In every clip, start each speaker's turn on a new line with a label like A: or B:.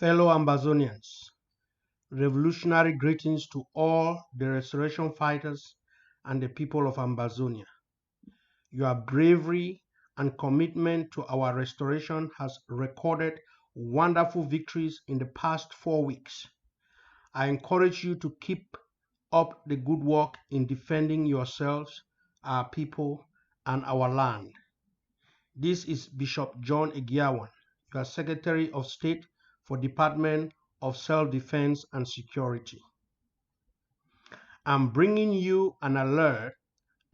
A: Fellow Ambazonians, revolutionary greetings to all the restoration fighters and the people of Ambazonia. Your bravery and commitment to our restoration has recorded wonderful victories in the past 4 weeks. I encourage you to keep up the good work in defending yourselves, our people, and our land. This is Bishop John Egiawan, your Secretary of State for Department of Self-Defense and Security. I'm bringing you an alert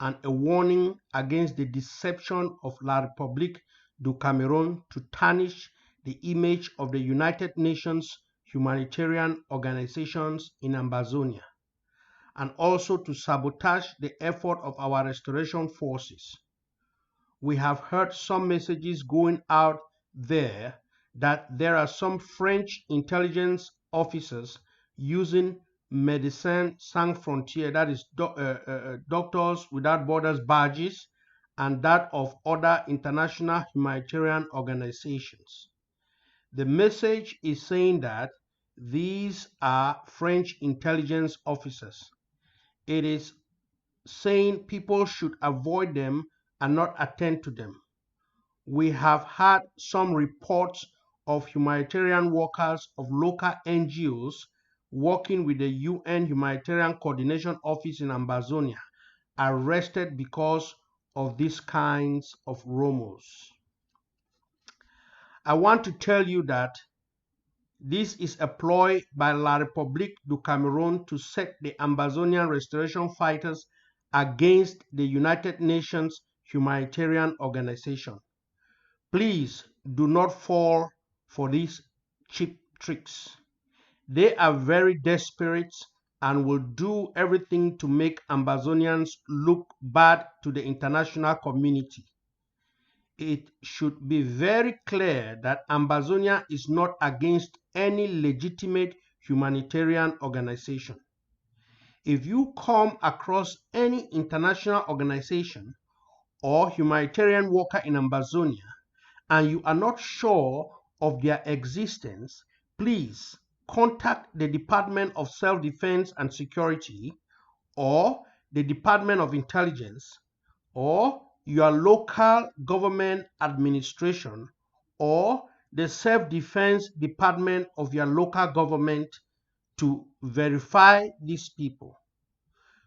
A: and a warning against the deception of La République du Cameroon to tarnish the image of the United Nations humanitarian organizations in Ambazonia, and also to sabotage the effort of our restoration forces. We have heard some messages going out there that there are some French intelligence officers using Médecins Sans Frontières, that is Doctors Without Borders badges, and that of other international humanitarian organizations. The message is saying that these are French intelligence officers. It is saying people should avoid them and not attend to them. We have had some reports of humanitarian workers of local NGOs working with the UN Humanitarian Coordination Office in Ambazonia arrested because of these kinds of rumors. I want to tell you that this is a ploy by La République du Cameroon to set the Ambazonian restoration fighters against the United Nations humanitarian organization. Please do not fall for these cheap tricks. They are very desperate and will do everything to make Ambazonians look bad to the international community. It should be very clear that Ambazonia is not against any legitimate humanitarian organization. If you come across any international organization or humanitarian worker in Ambazonia and you are not sure of their existence, please contact the Department of Self-Defense and Security or the Department of Intelligence or your local government administration or the self-defense department of your local government to verify these people.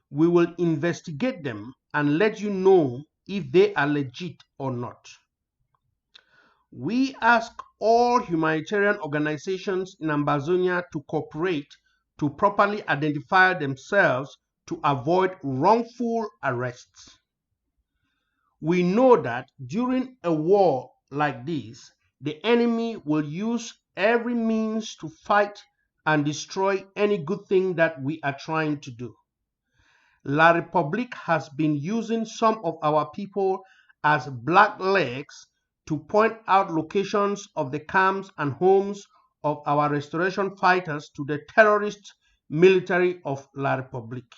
A: We will investigate them and let you know if they are legit or not. We ask all humanitarian organizations in Ambazonia to cooperate to properly identify themselves to avoid wrongful arrests. We know that during a war like this, the enemy will use every means to fight and destroy any good thing that we are trying to do. La République has been using some of our people as black legs to point out locations of the camps and homes of our restoration fighters to the terrorist military of La République.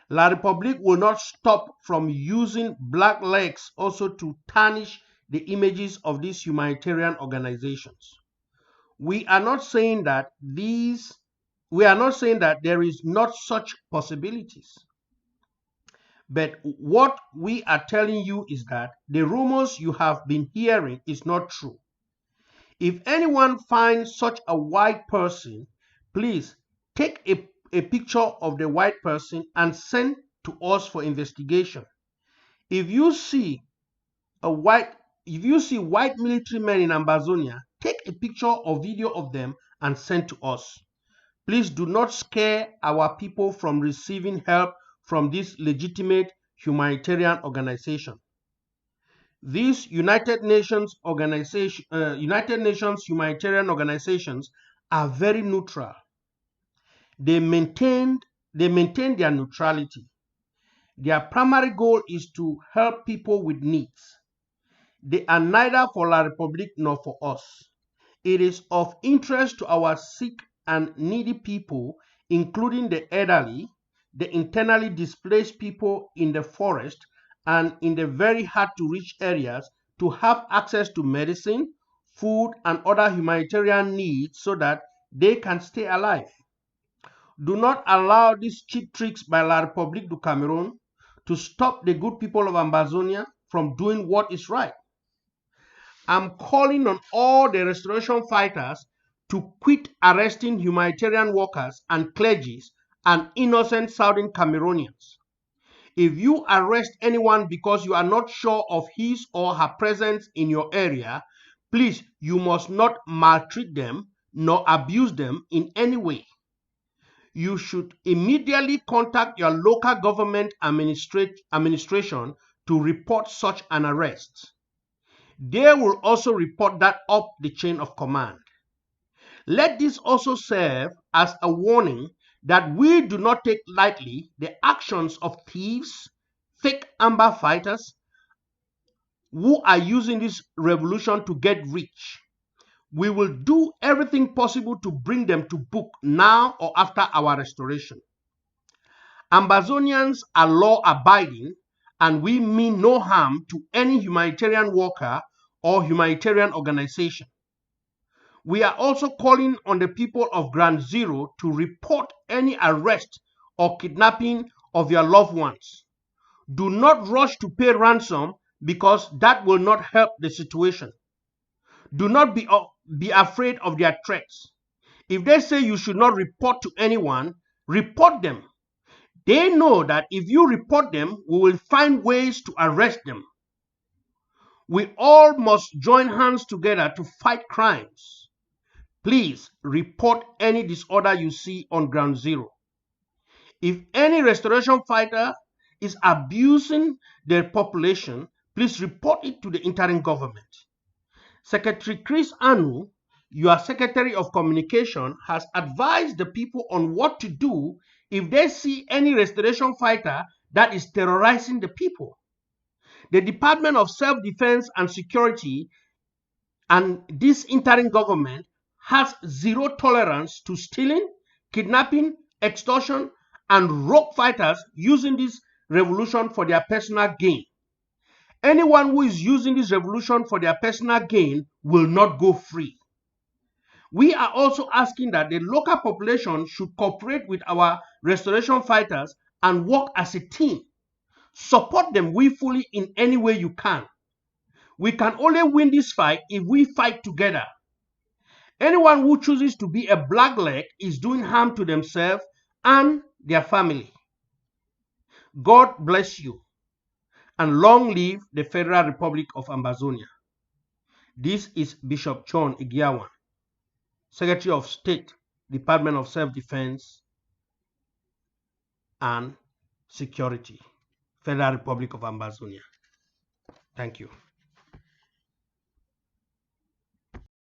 A: La République will not stop from using black legs also to tarnish the images of these humanitarian organizations. We are not saying that there is not such possibilities. But what we are telling you is that the rumors you have been hearing is not true. If anyone finds such a white person, please take a picture of the white person and send to us for investigation. If you see white military men in Ambazonia, take a picture or video of them and send to us. Please do not scare our people from receiving help from this legitimate humanitarian organization. These United Nations humanitarian organizations are very neutral. They maintain their neutrality. Their primary goal is to help people with needs. They are neither for La République nor for us. It is of interest to our sick and needy people, including the elderly, the internally displaced people in the forest and in the very hard to reach areas, to have access to medicine, food, and other humanitarian needs so that they can stay alive. Do not allow these cheap tricks by La République du Cameroon to stop the good people of Ambazonia from doing what is right. I'm calling on all the restoration fighters to quit arresting humanitarian workers and clergies and innocent Southern Cameroonians. If you arrest anyone because you are not sure of his or her presence in your area, please, you must not maltreat them nor abuse them in any way. You should immediately contact your local government administration to report such an arrest. They will also report that up the chain of command. Let this also serve as a warning that we do not take lightly the actions of thieves, fake amber fighters who are using this revolution to get rich. We will do everything possible to bring them to book now or after our restoration. Ambazonians are law-abiding, and we mean no harm to any humanitarian worker or humanitarian organization. We are also calling on the people of Ground Zero to report any arrest or kidnapping of your loved ones. Do not rush to pay ransom because that will not help the situation. Do not be afraid of their threats. If they say you should not report to anyone, report them. They know that if you report them, we will find ways to arrest them. We all must join hands together to fight crimes. Please report any disorder you see on Ground Zero. If any restoration fighter is abusing their population, please report it to the interim government. Secretary Chris Anu, your Secretary of Communication, has advised the people on what to do if they see any restoration fighter that is terrorizing the people. The Department of Self-Defense and Security and this interim government has zero tolerance to stealing, kidnapping, extortion, and rogue fighters using this revolution for their personal gain. Anyone who is using this revolution for their personal gain will not go free. We are also asking that the local population should cooperate with our restoration fighters and work as a team. Support them willfully in any way you can. We can only win this fight if we fight together. Anyone who chooses to be a blackleg is doing harm to themselves and their family. God bless you, and long live the Federal Republic of Ambazonia. This is Bishop John Igiawan, Secretary of State, Department of Self-Defense and Security, Federal Republic of Ambazonia. Thank you.